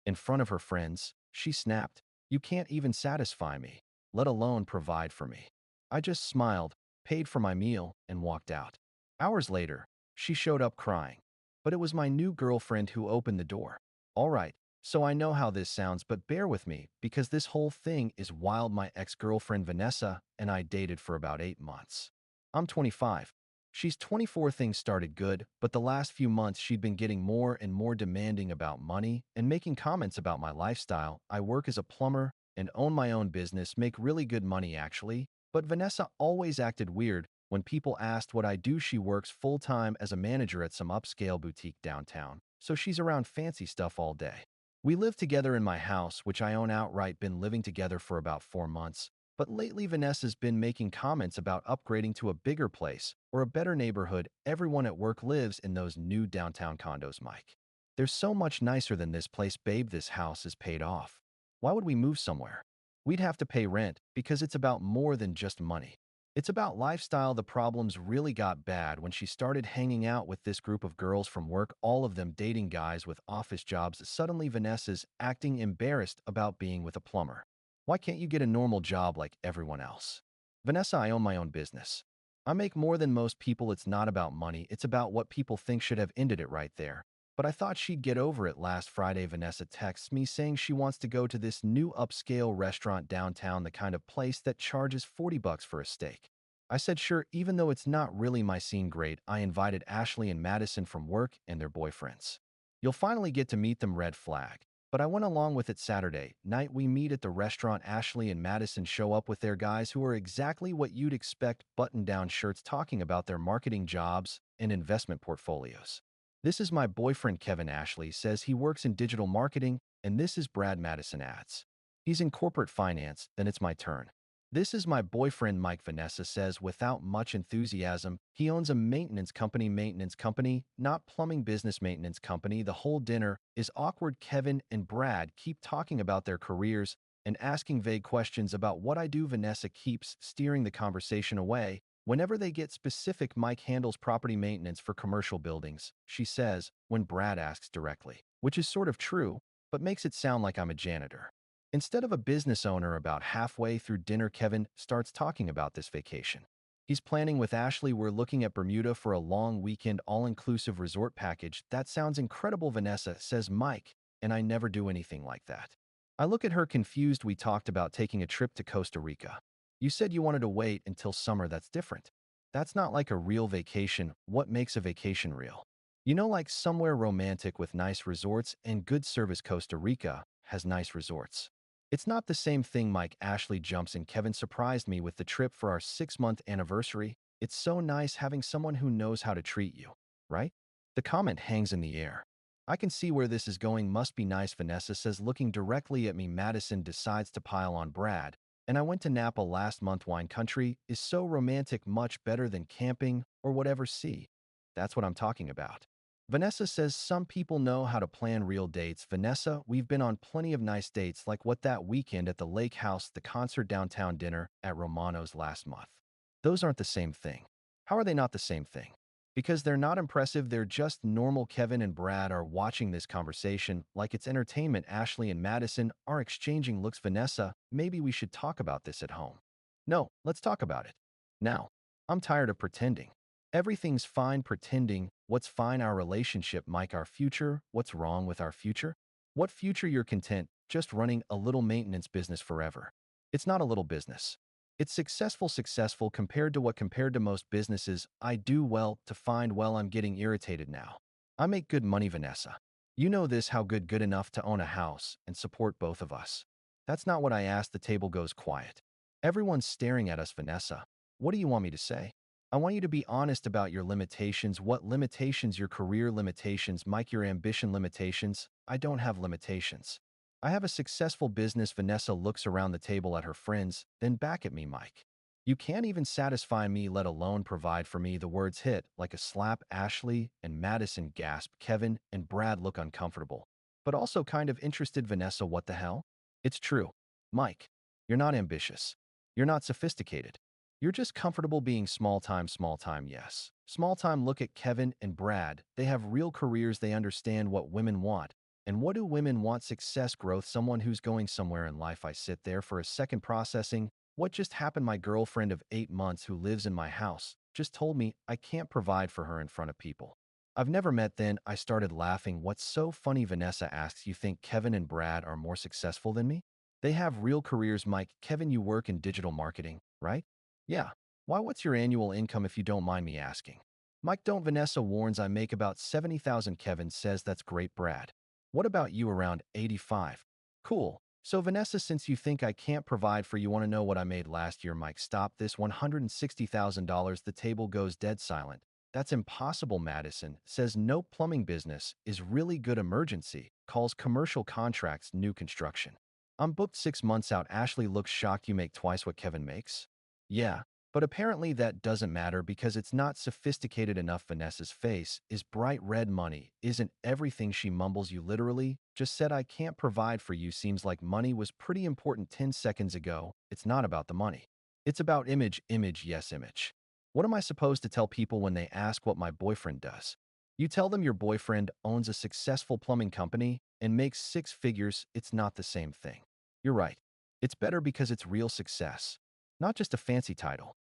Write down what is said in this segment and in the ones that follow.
In front of her friends, she snapped, "You can't even satisfy me, let alone provide for me." I just smiled, paid for my meal, and walked out. Hours later, she showed up crying. But it was my new girlfriend who opened the door. All right, so I know how this sounds, but bear with me because this whole thing is wild. My ex-girlfriend Vanessa and I dated for about 8 months. I'm 25. She's 24. Things started good, but the last few months she'd been getting more and more demanding about money and making comments about my lifestyle. I work as a plumber and own my own business, make really good money actually, but Vanessa always acted weird when people asked what I do. She works full-time as a manager at some upscale boutique downtown, so she's around fancy stuff all day. We live together in my house, which I own outright, been living together for about 4 months. But lately, Vanessa's been making comments about upgrading to a bigger place or a better neighborhood. Everyone at work lives in those new downtown condos, Mike. They're so much nicer than this place, babe. This house is paid off. Why would we move somewhere? We'd have to pay rent because it's about more than just money. It's about lifestyle. The problems really got bad when she started hanging out with this group of girls from work, all of them dating guys with office jobs. Suddenly, Vanessa's acting embarrassed about being with a plumber. Why can't you get a normal job like everyone else? Vanessa, I own my own business. I make more than most people. It's not about money. It's about what people think. Should have ended it right there. But I thought she'd get over it. Last Friday, Vanessa texts me saying she wants to go to this new upscale restaurant downtown, the kind of place that charges $40 for a steak. I said sure, even though it's not really my scene. Great. I invited Ashley and Madison from work and their boyfriends. You'll finally get to meet them. Red flag. But I went along with it. Saturday night, we meet at the restaurant. Ashley and Madison show up with their guys who are exactly what you'd expect, button-down shirts, talking about their marketing jobs and investment portfolios. This is my boyfriend, Kevin. Ashley says he works in digital marketing, and this is Brad. Madison adds he's in corporate finance. Then it's my turn. This is my boyfriend, Mike. Vanessa says without much enthusiasm. He owns a maintenance company, not plumbing business, maintenance company. The whole dinner is awkward. Kevin and Brad keep talking about their careers and asking vague questions about what I do. Vanessa keeps steering the conversation away. Whenever they get specific, Mike handles property maintenance for commercial buildings, she says, when Brad asks directly, which is sort of true, but makes it sound like I'm a janitor. Instead of a business owner. About halfway through dinner, Kevin starts talking about this vacation he's planning with Ashley. We're looking at Bermuda for a long weekend, all-inclusive resort package. That sounds incredible, Vanessa says. Mike, and I never do anything like that. I look at her confused. We talked about taking a trip to Costa Rica. You said you wanted to wait until summer. That's different. That's not like a real vacation. What makes a vacation real? You know, like somewhere romantic with nice resorts and good service. Costa Rica has nice resorts. It's not the same thing, Mike. Ashley jumps in. Kevin surprised me with the trip for our 6-month anniversary. It's so nice having someone who knows how to treat you, right? The comment hangs in the air. I can see where this is going. Must be nice, Vanessa says, looking directly at me. Madison decides to pile on. Brad and I went to Napa last month. Wine country is so romantic, much better than camping or whatever. See, that's what I'm talking about. Vanessa says some people know how to plan real dates. Vanessa, we've been on plenty of nice dates, like what that weekend at the lake house, the concert, downtown dinner at Romano's last month. Those aren't the same thing. How are they not the same thing? Because they're not impressive, they're just normal. Kevin and Brad are watching this conversation like it's entertainment. Ashley and Madison are exchanging looks. Vanessa, maybe we should talk about this at home. No, let's talk about it now. I'm tired of pretending. Everything's fine pretending. What's fine? Our relationship, Mike. Our future. What's wrong with our future? What future? You're content just running a little maintenance business forever. It's not a little business. It's successful compared to what? Compared to most businesses I do. Well, to find. Well, I'm getting irritated now. I make good money, Vanessa. You know this. How good enough to own a house and support both of us. That's not what I asked. The table goes quiet. Everyone's staring at us. Vanessa, what do you want me to say? I want you to be honest about your limitations. What limitations? Your career limitations, Mike. Your ambition limitations. I don't have limitations. I have a successful business. Vanessa looks around the table at her friends, then back at me. Mike, you can't even satisfy me, let alone provide for me. The words hit like a slap. Ashley and Madison gasp. Kevin and Brad look uncomfortable, but also kind of interested. Vanessa, what the hell? It's true. Mike, you're not ambitious. You're not sophisticated. You're just comfortable being small time. Small time, yes. Small time. Look at Kevin and Brad. They have real careers. They understand what women want. And what do women want? Success, growth, someone who's going somewhere in life. I sit there for a second processing. What just happened? My girlfriend of 8 months who lives in my house just told me I can't provide for her in front of people. I've never met. Then I started laughing. What's so funny? Vanessa asks, you think Kevin and Brad are more successful than me? They have real careers, Mike. Kevin, you work in digital marketing, right? Yeah. Why? What's your annual income if you don't mind me asking? Mike, don't. Vanessa warns, I make about 70,000. Kevin says, that's great, Brad. What about you? Around 85. Cool. So Vanessa, since you think I can't provide for you, want to know what I made last year? Mike, stop this. $160,000. The table goes dead silent. That's impossible. Madison says no plumbing business is really good. Emergency calls commercial contracts new construction. I'm booked 6 months out. Ashley looks shocked. You make twice what Kevin makes? Yeah, but apparently that doesn't matter because it's not sophisticated enough. Vanessa's face is bright red. Money isn't everything, she mumbles. You literally just said I can't provide for you. Seems like money was pretty important 10 seconds ago. It's not about the money. It's about image. Image, yes, image. What am I supposed to tell people when they ask what my boyfriend does? You tell them your boyfriend owns a successful plumbing company and makes six figures. It's not the same thing. You're right. It's better because it's real success, not just a fancy title.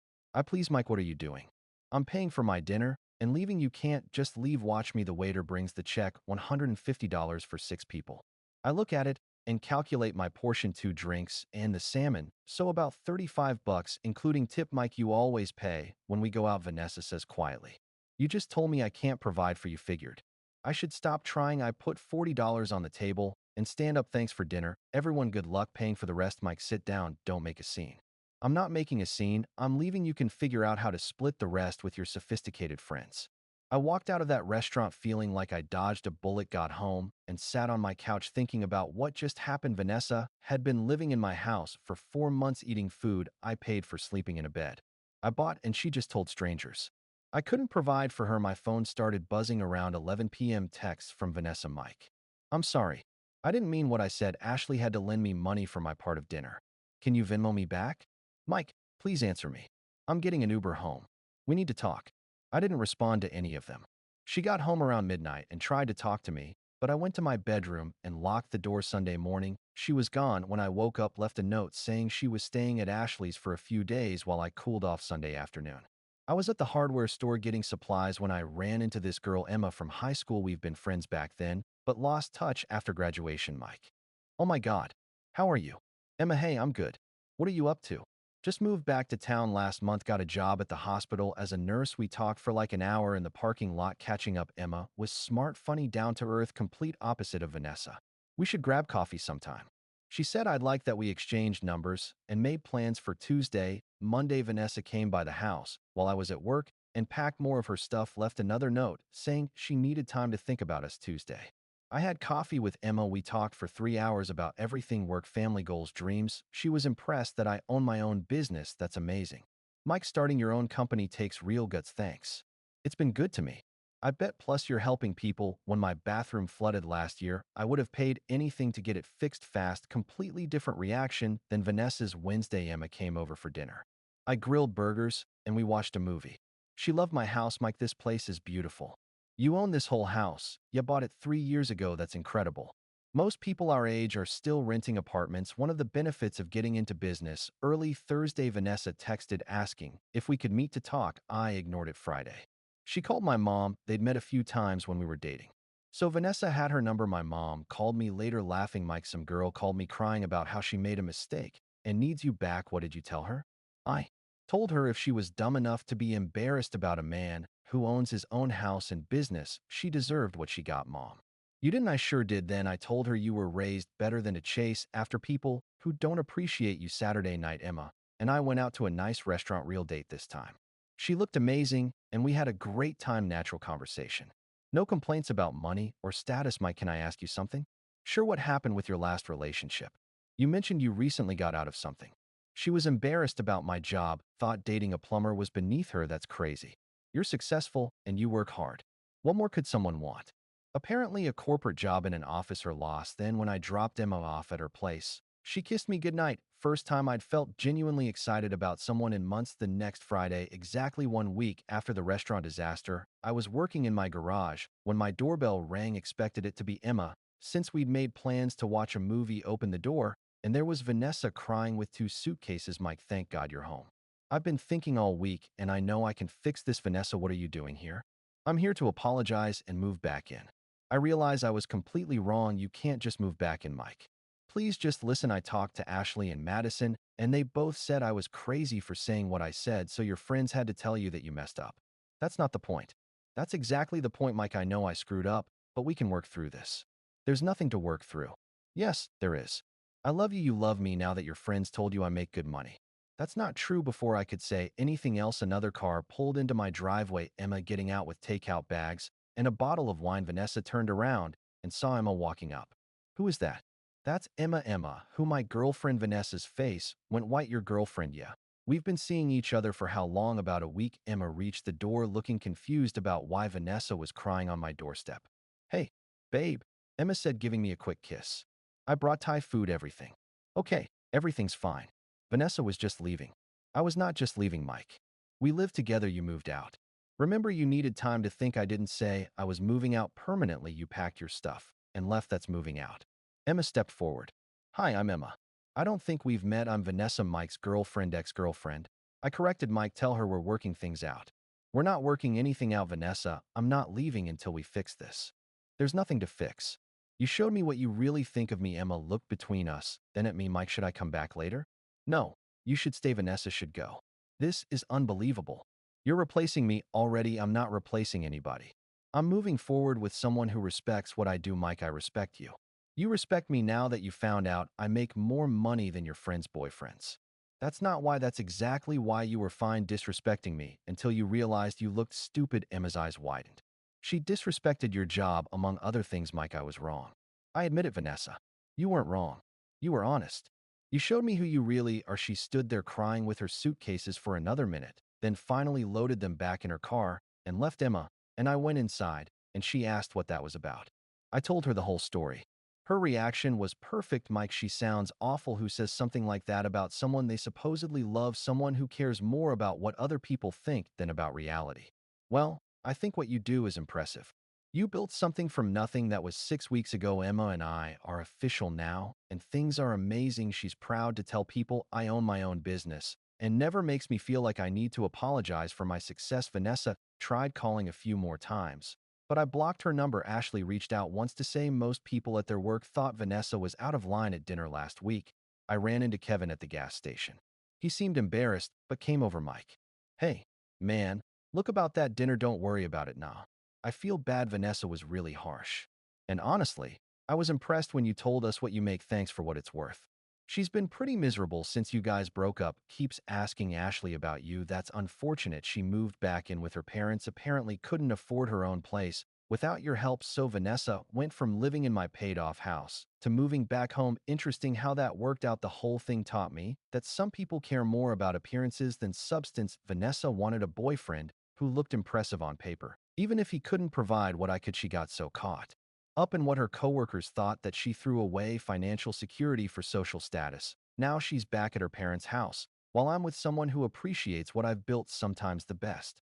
Please, Mike, what are you doing? I'm paying for my dinner and leaving. You can't just leave. Watch me. The waiter brings the check, $150 for 6 people. I look at it and calculate my portion, 2 drinks and the salmon, so about 35 bucks, including tip. Mike, you always pay when we go out, Vanessa says quietly. You just told me I can't provide for you. Figured I should stop trying. I put $40 on the table and stand up. Thanks for dinner, everyone. Good luck paying for the rest. Mike, sit down. Don't make a scene. I'm not making a scene. I'm leaving. You can figure out how to split the rest with your sophisticated friends. I walked out of that restaurant feeling like I dodged a bullet, got home, and sat on my couch thinking about what just happened. Vanessa had been living in my house for 4 months, eating food I paid for, sleeping in a bed I bought, and she just told strangers I couldn't provide for her. My phone started buzzing around 11 p.m. Text from Vanessa. Mike, I'm sorry. I didn't mean what I said. Ashley had to lend me money for my part of dinner. Can you Venmo me back? Mike, please answer me. I'm getting an Uber home. We need to talk. I didn't respond to any of them. She got home around midnight and tried to talk to me, but I went to my bedroom and locked the door. Sunday morning, she was gone. When I woke up, left a note saying she was staying at Ashley's for a few days while I cooled off. Sunday afternoon, I was at the hardware store getting supplies when I ran into this girl, Emma, from high school. We've been friends back then, but lost touch after graduation. Mike, oh my God. How are you? Emma, hey, I'm good. What are you up to? Just moved back to town last month, got a job at the hospital as a nurse. We talked for like an hour in the parking lot catching up. Emma was smart, funny, down to earth, complete opposite of Vanessa. We should grab coffee sometime. She said I'd like that. We exchanged numbers and made plans for Tuesday. Monday, Vanessa came by the house while I was at work and packed more of her stuff, left another note saying she needed time to think about us. Tuesday, I had coffee with Emma. We talked for 3 hours about everything: work, family, goals, dreams. She was impressed that I own my own business. That's amazing. Mike, starting your own company takes real guts. Thanks. It's been good to me. I bet. Plus, you're helping people. When my bathroom flooded last year, I would have paid anything to get it fixed fast. Completely different reaction than Vanessa's. Wednesday, Emma came over for dinner. I grilled burgers and we watched a movie. She loved my house. Mike, this place is beautiful. You own this whole house. You bought it 3 years ago. That's incredible. Most people our age are still renting apartments. One of the benefits of getting into business early. Thursday, Vanessa texted asking if we could meet to talk. I ignored it. Friday, she called my mom. They'd met a few times when we were dating. So Vanessa had her number. My mom called me later laughing. Mike, some girl called me crying about how she made a mistake and needs you back. What did you tell her? I told her if she was dumb enough to be embarrassed about a man who owns his own house and business, she deserved what she got. Mom, you didn't? I sure did. Then I told her you were raised better than to chase after people who don't appreciate you. Saturday night, Emma and I went out to a nice restaurant. Real date this time. She looked amazing and we had a great time. Natural conversation. No complaints about money or status. Mike, can I ask you something? Sure. What happened with your last relationship? You mentioned you recently got out of something. She was embarrassed about my job, thought dating a plumber was beneath her. That's crazy. You're successful and you work hard. What more could someone want? Apparently a corporate job in an office or loss. Then when I dropped Emma off at her place, she kissed me goodnight. First time I'd felt genuinely excited about someone in months. The next Friday, exactly 1 week after the restaurant disaster, I was working in my garage when my doorbell rang. Expected it to be Emma. Since we'd made plans to watch a movie, opened the door, and there was Vanessa crying with two suitcases. Mike, thank God you're home. I've been thinking all week, and I know I can fix this. Vanessa, what are you doing here? I'm here to apologize and move back in. I realize I was completely wrong. You can't just move back in, Mike. Please just listen. I talked to Ashley and Madison, and they both said I was crazy for saying what I said, so your friends had to tell you that you messed up. That's not the point. That's exactly the point, Mike. I know I screwed up, but we can work through this. There's nothing to work through. Yes, there is. I love you. You love me now that your friends told you I make good money. That's not true. Before I could say anything else, another car pulled into my driveway, Emma getting out with takeout bags and a bottle of wine. Vanessa turned around and saw Emma walking up. Who is that? That's Emma. Emma, who my girlfriend. Vanessa's face went white. Your girlfriend? Yeah. We've been seeing each other for how long? About a week. Emma reached the door looking confused about why Vanessa was crying on my doorstep. Hey, babe, Emma said, giving me a quick kiss. I brought Thai food, everything. Okay, everything's fine. Vanessa was just leaving. I was not just leaving, Mike. We lived together. You moved out. Remember, you needed time to think. I didn't say I was moving out permanently. You packed your stuff and left. That's moving out. Emma stepped forward. Hi, I'm Emma. I don't think we've met. I'm Vanessa, Mike's girlfriend, ex-girlfriend. I corrected Mike. Tell her we're working things out. We're not working anything out, Vanessa. I'm not leaving until we fix this. There's nothing to fix. You showed me what you really think of me. Emma looked between us, then at me. Mike, should I come back later? No, you should stay. Vanessa should go. This is unbelievable. You're replacing me already. I'm not replacing anybody. I'm moving forward with someone who respects what I do. Mike, I respect you. You respect me now that you found out I make more money than your friends' boyfriends. That's not why. That's exactly why you were fine disrespecting me until you realized you looked stupid. Emma's eyes widened. She disrespected your job, among other things. Mike, I was wrong. I admit it, Vanessa. You weren't wrong. You were honest. You showed me who you really are. She stood there crying with her suitcases for another minute, then finally loaded them back in her car and left Emma, and I went inside, and she asked what that was about. I told her the whole story. Her reaction was perfect. Mike, she sounds awful. Who says something like that about someone they supposedly love, someone who cares more about what other people think than about reality? Well, I think what you do is impressive. You built something from nothing. That was 6 weeks ago. Emma and I are official now, and things are amazing. She's proud to tell people I own my own business and never makes me feel like I need to apologize for my success. Vanessa tried calling a few more times, but I blocked her number. Ashley reached out once to say most people at their work thought Vanessa was out of line at dinner last week. I ran into Kevin at the gas station. He seemed embarrassed, but came over. Mike. Hey, man, look about that dinner. Don't worry about it now. I feel bad. Vanessa was really harsh. And honestly, I was impressed when you told us what you make. Thanks for what it's worth. She's been pretty miserable since you guys broke up. Keeps asking Ashley about you. That's unfortunate. She moved back in with her parents. Apparently couldn't afford her own place without your help. So Vanessa went from living in my paid-off house to moving back home. Interesting how that worked out. The whole thing taught me that some people care more about appearances than substance. Vanessa wanted a boyfriend who looked impressive on paper, even if he couldn't provide what I could. She got so caught up in what her coworkers thought that she threw away financial security for social status. Now she's back at her parents' house, while I'm with someone who appreciates what I've built. Sometimes the best